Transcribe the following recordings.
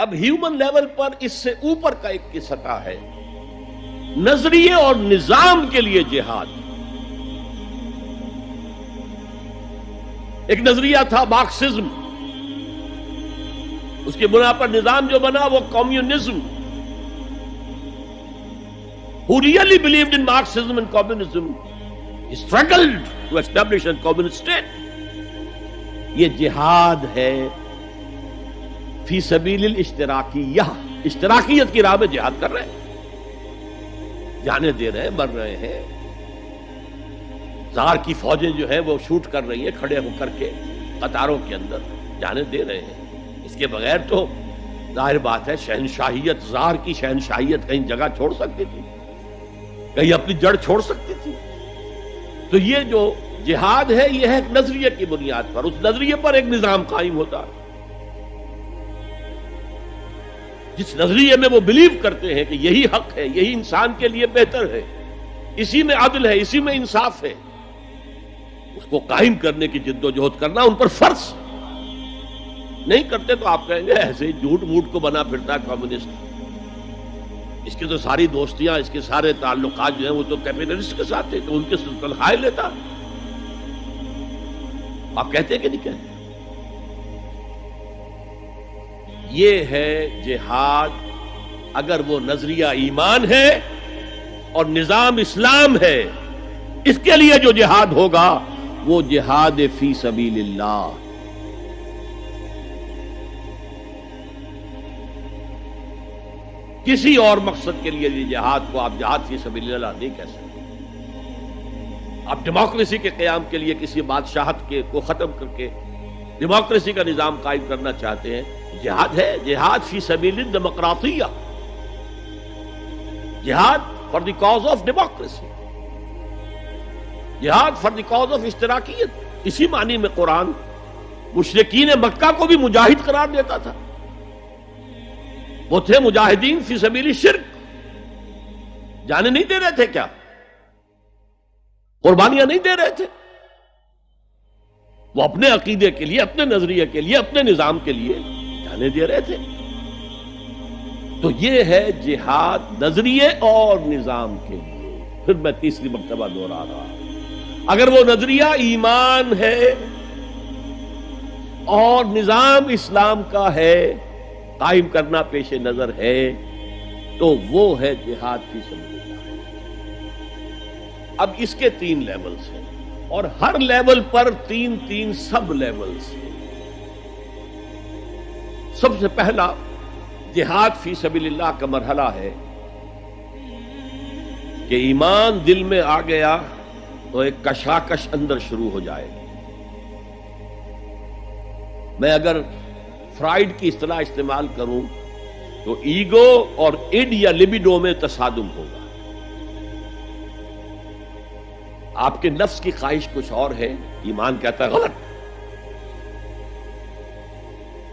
اب human level پر اس سے اوپر کا ایک کی سطح ہے نظریے اور نظام کے لیے جہاد. ایک نظریہ تھا مارکسزم، اس کے بنا پر نظام جو بنا وہ communism. Who really believed in Marxism and communism, he struggled to establish a communist state. یہ جہاد ہے فی سبیل الاشتراکیہ، اشتراکیت کی راہ میں جہاد کر رہے ہیں، جانے دے رہے ہیں، مر رہے ہیں. زار کی فوجیں جو ہیں وہ شوٹ کر رہی ہیں کھڑے ہو کر کے قطاروں کے اندر، جانے دے رہے ہیں. اس کے بغیر تو ظاہر بات ہے شہنشاہیت، زار کی شہنشاہیت کہیں جگہ چھوڑ سکتی تھی، کہیں اپنی جڑ چھوڑ سکتی تھی. تو یہ جو جہاد ہے یہ ہے ایک نظریے کی بنیاد پر، اس نظریے پر ایک نظام قائم ہوتا ہے. جس نظریے میں وہ بلیو کرتے ہیں کہ یہی حق ہے، یہی انسان کے لیے بہتر ہے، اسی میں عدل ہے، اسی میں انصاف ہے، اس کو قائم کرنے کی جد و جہد کرنا ان پر فرض. نہیں کرتے تو آپ کہیں گے ایسے ہی جھوٹ موٹ کو بنا پھرتا ہے کمیونسٹ، اس کی تو ساری دوستیاں، اس کے سارے تعلقات جو ہیں وہ تو کیپٹلسٹ کے ساتھ تھے، تو ان کے تنخواہیں لیتا. آپ کہتے کہ نہیں کہتے؟ یہ ہے جہاد. اگر وہ نظریہ ایمان ہے اور نظام اسلام ہے، اس کے لیے جو جہاد ہوگا وہ جہاد فی سبیل اللہ. کسی اور مقصد کے لیے جہاد کو آپ جہاد فی سبیل اللہ نہیں کہہ سکتے. آپ ڈیموکریسی کے قیام کے لیے کسی بادشاہت کو ختم کر کے ڈیموکریسی کا نظام قائم کرنا چاہتے ہیں، جہاد ہے، جہاد فی سبیل الدیمقراطیہ، جہاد for the cause of democracy, جہاد فار دی کاز آف اشتراکیت. اسی معنی میں قرآن مشرکین مکہ کو بھی مجاہد قرار دیتا تھا. وہ تھے مجاہدین فی سبیل الشرک، جانے نہیں دے رہے تھے، کیا قربانیاں نہیں دے رہے تھے؟ وہ اپنے عقیدے کے لیے، اپنے نظریے کے لیے، اپنے نظام کے لیے جانے دے رہے تھے. تو یہ ہے جہاد نظریے اور نظام کے لیے. پھر میں تیسری مرتبہ دوہرا رہا ہوں، اگر وہ نظریہ ایمان ہے اور نظام اسلام کا ہے، قائم کرنا پیش نظر ہے، تو وہ ہے جہاد فی سبیل اللہ. اب اس کے 3 لیولز ہیں اور ہر لیول پر 3 سب لیولز ہیں. سب سے پہلا جہاد فی سبیل اللہ کا مرحلہ ہے کہ ایمان دل میں آ گیا تو ایک کشاکش اندر شروع ہو جائے. میں اگر فرائیڈ کی اصطلاح استعمال کروں تو ایگو اور اڈ یا لبیڈو میں تصادم ہوگا. آپ کے نفس کی خواہش کچھ اور ہے، ایمان کہتا ہے غلط.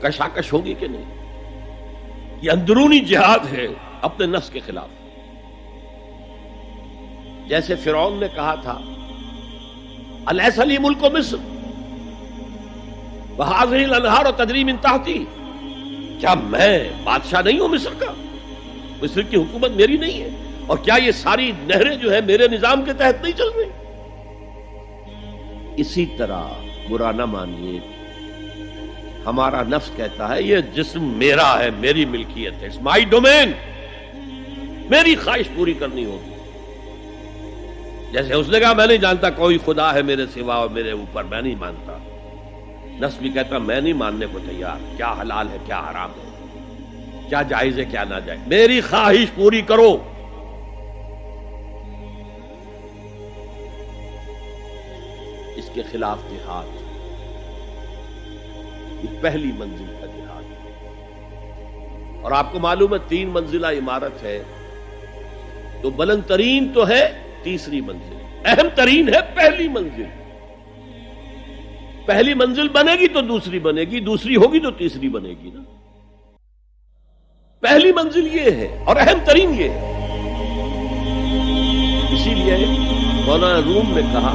کشاکش ہوگی کہ نہیں؟ یہ اندرونی جہاد ہے اپنے نفس کے خلاف. جیسے فرعون نے کہا تھا الیس لی ملک مصر وہذہ الانہار تجری من تحتی، کیا میں بادشاہ نہیں ہوں مصر کا؟ مصر کی حکومت میری نہیں ہے؟ اور کیا یہ ساری نہریں جو ہے میرے نظام کے تحت نہیں چل رہی؟ اسی طرح برا نہ مانیے، ہمارا نفس کہتا ہے یہ جسم میرا ہے، میری ملکیت ہے، اٹس مائی ڈومین، میری خواہش پوری کرنی ہوگی. جیسے اس نے کہا میں نہیں جانتا کوئی خدا ہے میرے سوا اور میرے اوپر، میں نہیں مانتا. نفس بھی کہتا میں نہیں ماننے کو تیار، کیا حلال ہے کیا حرام ہے، کیا جائز ہے کیا ناجائز، میری خواہش پوری کرو. اس کے خلاف جہاد، یہ پہلی منزل کا جہاد ہے. اور آپ کو معلوم ہے 3 منزلہ عمارت ہے، تو بلند ترین تو ہے تیسری منزل، اہم ترین ہے پہلی منزل. پہلی منزل بنے گی تو دوسری بنے گی، دوسری ہوگی تو تیسری بنے گی نا. پہلی منزل یہ ہے اور اہم ترین یہ ہے. اسی لیے مولانا روم نے کہا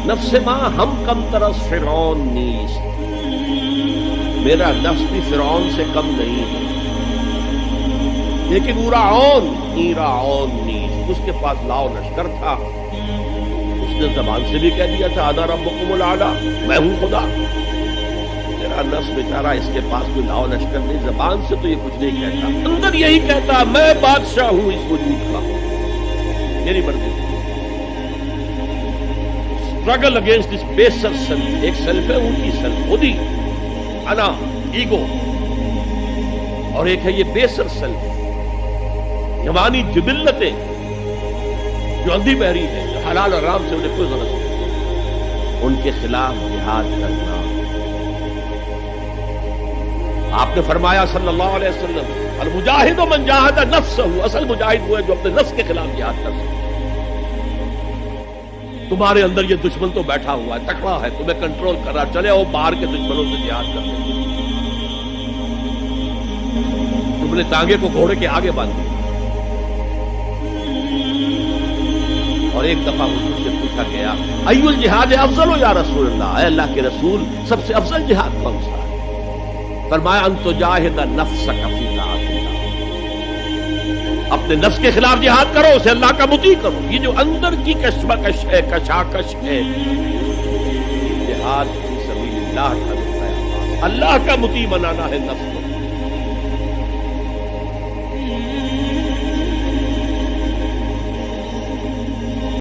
نفس ما ہم کم ترس فرعون نیست، میرا نفس بھی فرعون سے کم نہیں ہے، لیکن ایراعون نیز، اس کے پاس لاؤ لشکر تھا، اس نے زبان سے بھی کہہ دیا تھا انا ربکم الاعلی، میں ہوں خدا۔ میرا نفس بیچارہ، اس کے پاس کوئی لاؤ لشکر نہیں، زبان سے تو یہ کچھ نہیں کہتا، اندر یہی کہتا میں بادشاہ ہوں اس وجود کا، میری مرضی۔ اسٹرگل اگینسٹ دس بیسر سیلف، ایک سیلف ہے اونچی سیلف، خود ہی انا، ایگو، اور ایک ہے یہ بیسر سیلف، یمانی جبلتیں جو اندھی بہری ہے، جو حلال اور حرام سے انہیں کوئی غرض نہیں، ان کے خلاف جہاد کرنا۔ آپ نے فرمایا صلی اللہ علیہ وسلم المجاہد من جاہد نفسہ، اصل مجاہد وہ ہے جو اپنے نفس کے خلاف جہاد کر سکے۔ تمہارے اندر یہ دشمن تو بیٹھا ہوا ہے، تکڑا ہے، تمہیں کنٹرول کر رہا، چلے وہ باہر کے دشمنوں سے جہاد کر لیں۔ تم نے ٹانگے کو گھوڑے کے آگے باندھ دیا۔ اور ایک دفعہ حضور سے پوچھا گیا ای الجہاد افضل یا رسول اللہ، اے اللہ کے رسول سب سے افضل جہاد کون سا ہے؟ فرمایا ان تجاہد نفسک فی طاعت اللہ، اپنے نفس کے خلاف جہاد کرو، اسے اللہ کا مطیع کرو۔ یہ جو اندر کی کشمکش ہے، کشاکش ہے، جہاد فی سبیل اللہ کا نقطۂ آغاز، اللہ کا مطیع بنانا ہے نفس کو۔